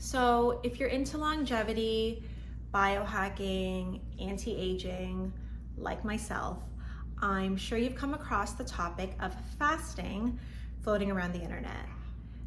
So if you're into longevity, biohacking, anti-aging, like myself, I'm sure you've come across the topic of fasting floating around the internet.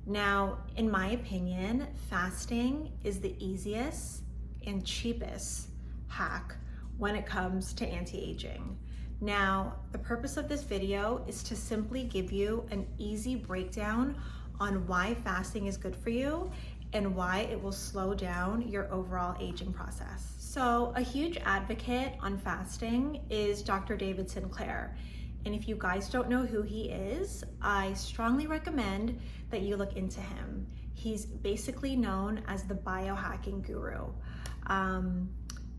Now, in my opinion, fasting is the easiest and cheapest hack when it comes to anti-aging. Now, the purpose of this video is to simply give you an easy breakdown on why fasting is good for you and why it will slow down your overall aging process. So a huge advocate on fasting is Dr. David Sinclair. And if you guys don't know who he is, I strongly recommend that you look into him. He's basically known as the biohacking guru.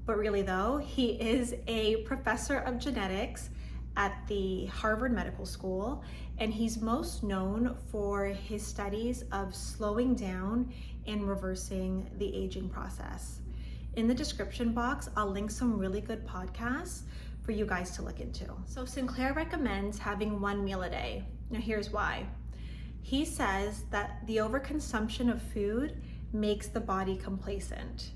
But really though, he is a professor of genetics at the Harvard Medical School, and he's most known for his studies of slowing down and reversing the aging process. In the description box, I'll link some really good podcasts for you guys to look into. So Sinclair recommends having one meal a day. Now here's why. He says that the overconsumption of food makes the body complacent.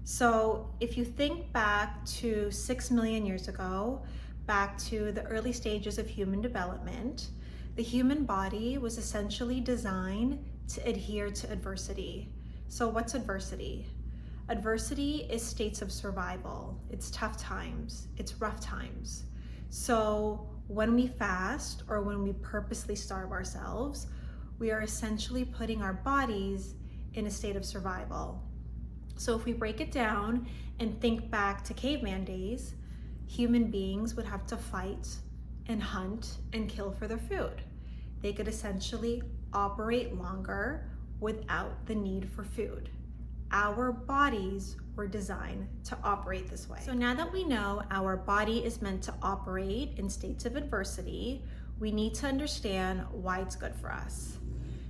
So if you think back to 6 million years ago, back to the early stages of human development, the human body was essentially designed to adhere to adversity. So what's adversity? Adversity is states of survival. It's tough times, it's rough times. So when we fast or when we purposely starve ourselves, we are essentially putting our bodies in a state of survival. So if we break it down and think back to caveman days, human beings would have to fight and hunt and kill for their food. They could essentially operate longer without the need for food. Our bodies were designed to operate this way. So now that we know our body is meant to operate in states of adversity, we need to understand why it's good for us.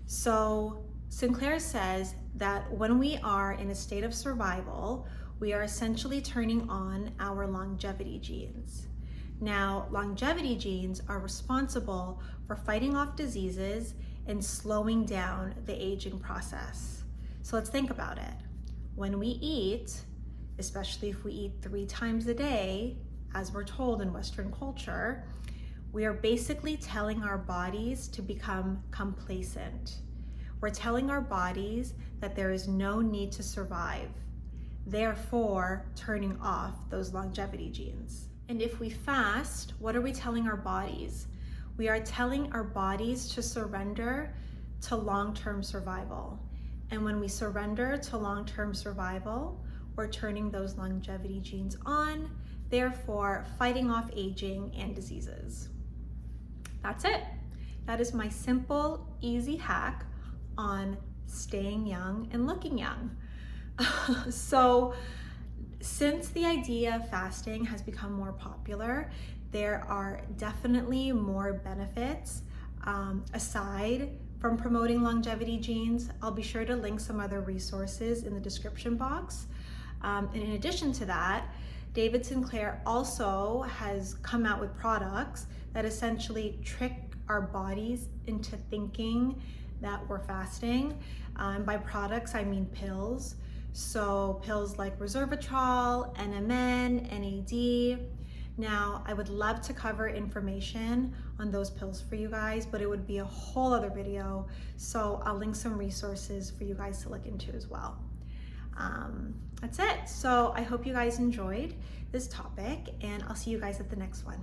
So Sinclair says that when we are in a state of survival, we are essentially turning on our longevity genes. Now, longevity genes are responsible for fighting off diseases and slowing down the aging process. So let's think about it. When we eat, especially if we eat 3 times a day, as we're told in Western culture, we are basically telling our bodies to become complacent. We're telling our bodies that there is no need to survive, therefore turning off those longevity genes. And if we fast, what are we telling our bodies? We are telling our bodies to surrender to long-term survival. And when we surrender to long-term survival, we're turning those longevity genes on, therefore fighting off aging and diseases. That's it. That is my simple, easy hack on staying young and looking young. So since the idea of fasting has become more popular, there are definitely more benefits aside from promoting longevity genes. I'll be sure to link some other resources in the description box. And in addition to that, David Sinclair also has come out with products that essentially trick our bodies into thinking that we're fasting. By products, I mean pills. So pills like Resveratrol, NMN, NAD. Now, I would love to cover information on those pills for you guys, but it would be a whole other video. So I'll link some resources for you guys to look into as well. That's it. So I hope you guys enjoyed this topic, and I'll see you guys at the next one.